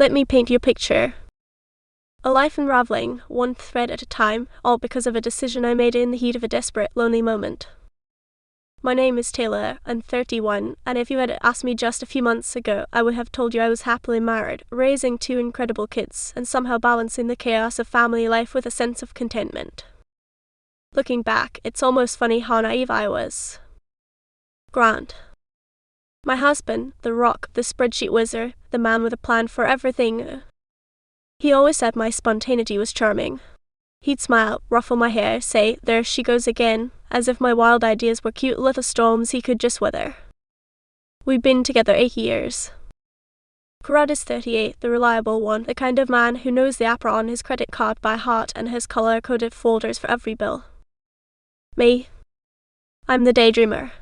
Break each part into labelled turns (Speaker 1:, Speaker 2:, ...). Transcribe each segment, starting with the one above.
Speaker 1: Let me paint you a picture. A life unraveling, one thread at a time, all because of a decision I made in the heat of a desperate, lonely moment. My name is Taylor, I'm 31, and if you had asked me just a few months ago, I would have told you I was happily married, raising 2 incredible kids, and somehow balancing the chaos of family life with a sense of contentment. Looking back, it's almost funny how naive I was. Grant. My husband, the rock, the spreadsheet wizard, the man with a plan for everything. He always said my spontaneity was charming. He'd smile, ruffle my hair, say, "There she goes again," as if my wild ideas were cute little storms he could just weather. We've been together 8 years. Grant is 38, the reliable one, the kind of man who knows the app on his credit card by heart and has color-coded folders for every bill. Me? I'm the daydreamer.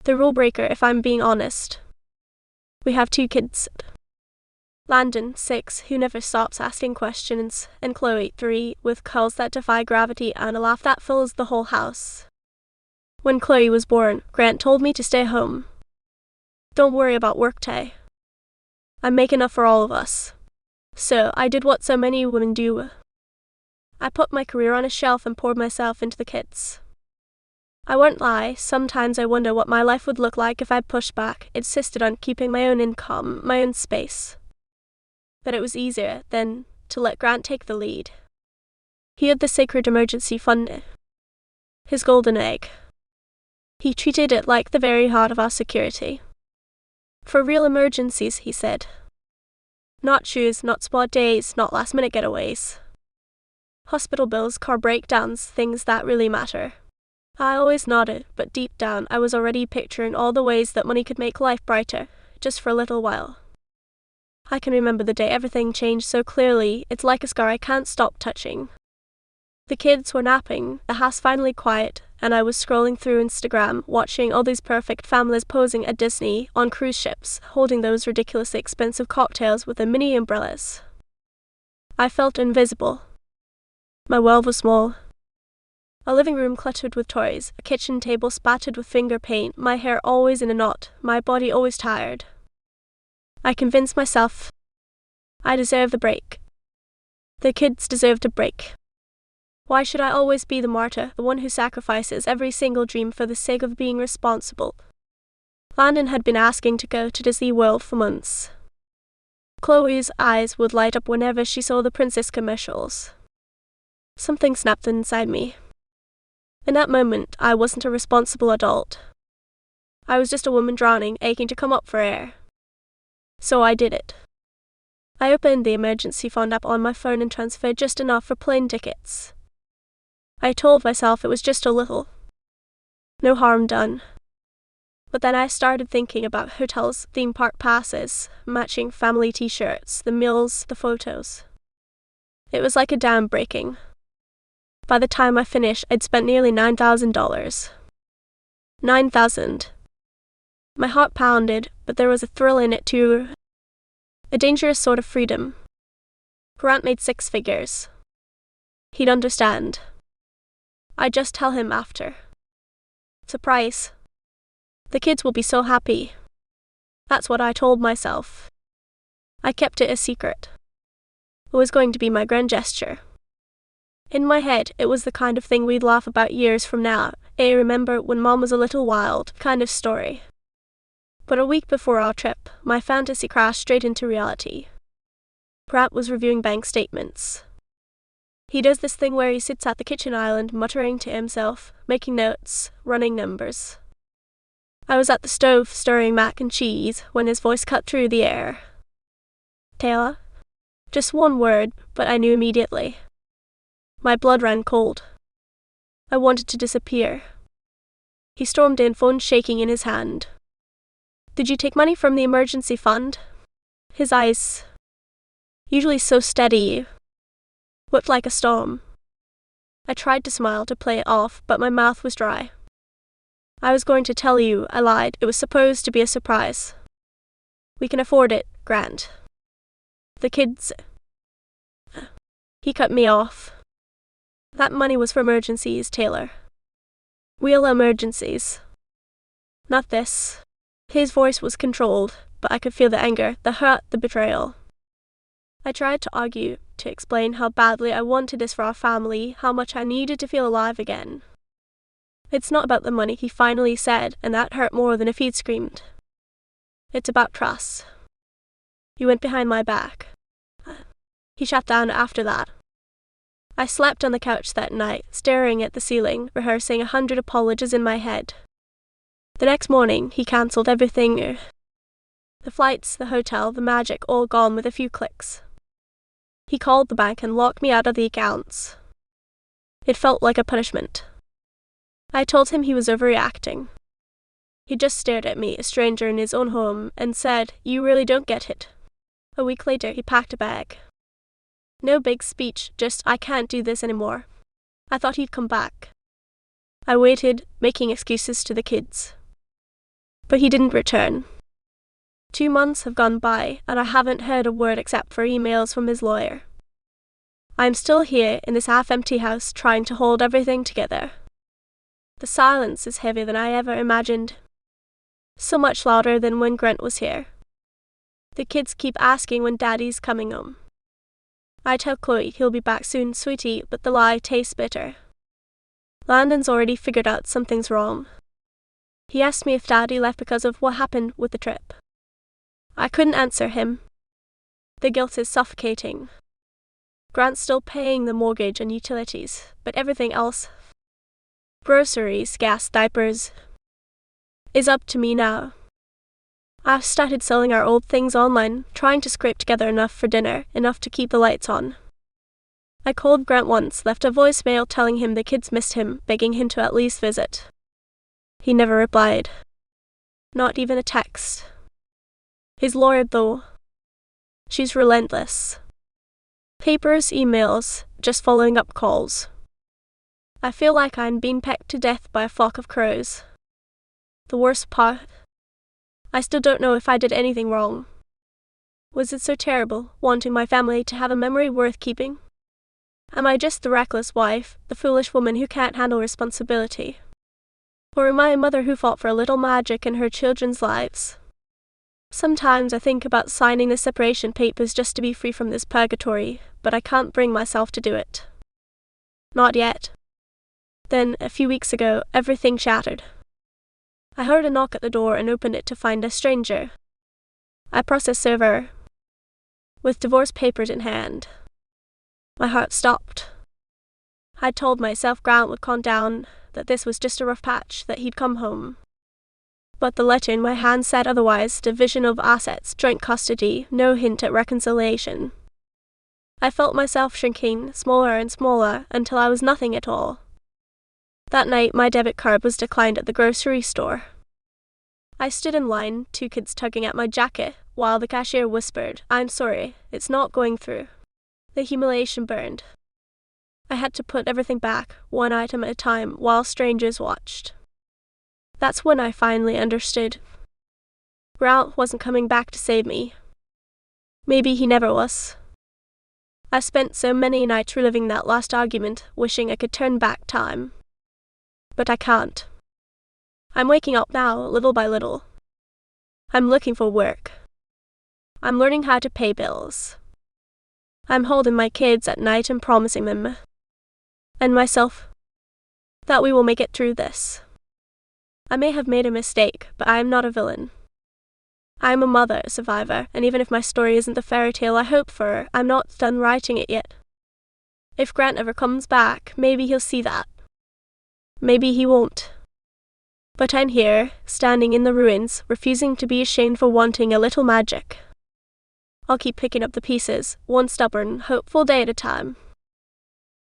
Speaker 1: The rule breaker, if I'm being honest. We have 2 kids. Landon, 6, who never stops asking questions, and Chloe, 3, with curls that defy gravity and a laugh that fills the whole house. When Chloe was born, Grant told me to stay home. Don't worry about work, Tay. I make enough for all of us. So I did what so many women do. I put my career on a shelf and poured myself into the kids. I won't lie, sometimes I wonder what my life would look like if I pushed back, insisted on keeping my own income, my own space. But it was easier, then, to let Grant take the lead. He had the sacred emergency fund, his golden egg. He treated it like the very heart of our security. For real emergencies, he said. Not shoes, not spot days, not last-minute getaways. Hospital bills, car breakdowns, things that really matter. I always nodded, but deep down I was already picturing all the ways that money could make life brighter, just for a little while. I can remember the day everything changed so clearly, it's like a scar I can't stop touching. The kids were napping, the house finally quiet, and I was scrolling through Instagram, watching all these perfect families posing at Disney, on cruise ships, holding those ridiculously expensive cocktails with the mini umbrellas. I felt invisible. My world was small. A living room cluttered with toys, a kitchen table spattered with finger paint, my hair always in a knot, my body always tired. I convinced myself I deserved a break. The kids deserved a break. Why should I always be the martyr, the one who sacrifices every single dream for the sake of being responsible? Landon had been asking to go to Disney World for months. Chloe's eyes would light up whenever she saw the princess commercials. Something snapped inside me. In that moment, I wasn't a responsible adult. I was just a woman drowning, aching to come up for air. So I did it. I opened the emergency fund app on my phone and transferred just enough for plane tickets. I told myself it was just a little. No harm done. But then I started thinking about hotels, theme park passes, matching family t-shirts, the meals, the photos. It was like a dam breaking. By the time I finished, I'd spent nearly $9,000. $9,000. My heart pounded, but there was a thrill in it too. A dangerous sort of freedom. Grant made 6 figures. He'd understand. I'd just tell him after. Surprise. The kids will be so happy. That's what I told myself. I kept it a secret. It was going to be my grand gesture. In my head, it was the kind of thing we'd laugh about years from now. I remember when Mom was a little wild kind of story. But a week before our trip, my fantasy crashed straight into reality. Grant was reviewing bank statements. He does this thing where he sits at the kitchen island, muttering to himself, making notes, running numbers. I was at the stove stirring mac and cheese when his voice cut through the air. Taylor? Just one word, but I knew immediately. My blood ran cold. I wanted to disappear. He stormed in, phone shaking in his hand. Did you take money from the emergency fund? His eyes, usually so steady, whipped like a storm. I tried to smile to play it off, but my mouth was dry. I was going to tell you, I lied. It was supposed to be a surprise. We can afford it, Grant. The kids. He cut me off. That money was for emergencies, Taylor. Real emergencies. Not this. His voice was controlled, but I could feel the anger, the hurt, the betrayal. I tried to argue, to explain how badly I wanted this for our family, how much I needed to feel alive again. It's not about the money, he finally said, and that hurt more than if he'd screamed. It's about trust. You went behind my back. He shut down after that. I slept on the couch that night, staring at the ceiling, rehearsing 100 apologies in my head. The next morning, he cancelled everything. The flights, the hotel, the magic, all gone with a few clicks. He called the bank and locked me out of the accounts. It felt like a punishment. I told him he was overreacting. He just stared at me, a stranger in his own home, and said, "You really don't get it." A week later, he packed a bag. No big speech, just, "I can't do this anymore." I thought he'd come back. I waited, making excuses to the kids. But he didn't return. 2 months have gone by, and I haven't heard a word except for emails from his lawyer. I'm still here in this half-empty house, trying to hold everything together. The silence is heavier than I ever imagined. So much louder than when Grant was here. The kids keep asking when Daddy's coming home. I tell Chloe he'll be back soon, sweetie, but the lie tastes bitter. Landon's already figured out something's wrong. He asked me if Daddy left because of what happened with the trip. I couldn't answer him. The guilt is suffocating. Grant's still paying the mortgage and utilities, but everything else, groceries, gas, diapers, is up to me now. I've started selling our old things online, trying to scrape together enough for dinner, enough to keep the lights on. I called Grant once, left a voicemail telling him the kids missed him, begging him to at least visit. He never replied. Not even a text. His lawyer, though, she's relentless. Papers, emails, just following up calls. I feel like I'm being pecked to death by a flock of crows. The worst part, I still don't know if I did anything wrong. Was it so terrible, wanting my family to have a memory worth keeping? Am I just the reckless wife, the foolish woman who can't handle responsibility? Or am I a mother who fought for a little magic in her children's lives? Sometimes I think about signing the separation papers just to be free from this purgatory, but I can't bring myself to do it. Not yet. Then, a few weeks ago, everything shattered. I heard a knock at the door and opened it to find a stranger. I process server, with divorce papers in hand. My heart stopped. I told myself Grant would calm down, that this was just a rough patch, that he'd come home. But the letter in my hand said otherwise: division of assets, joint custody, no hint at reconciliation. I felt myself shrinking, smaller and smaller, until I was nothing at all. That night, my debit card was declined at the grocery store. I stood in line, 2 kids tugging at my jacket, while the cashier whispered, "I'm sorry, it's not going through." The humiliation burned. I had to put everything back, one item at a time, while strangers watched. That's when I finally understood. Grant wasn't coming back to save me. Maybe he never was. I spent so many nights reliving that last argument, wishing I could turn back time. But I can't. I'm waking up now, little by little. I'm looking for work. I'm learning how to pay bills. I'm holding my kids at night and promising them, and myself, that we will make it through this. I may have made a mistake, but I am not a villain. I am a mother, a survivor, and even if my story isn't the fairy tale I hope for, I'm not done writing it yet. If Grant ever comes back, maybe he'll see that. Maybe he won't. But I'm here, standing in the ruins, refusing to be ashamed for wanting a little magic. I'll keep picking up the pieces, one stubborn, hopeful day at a time.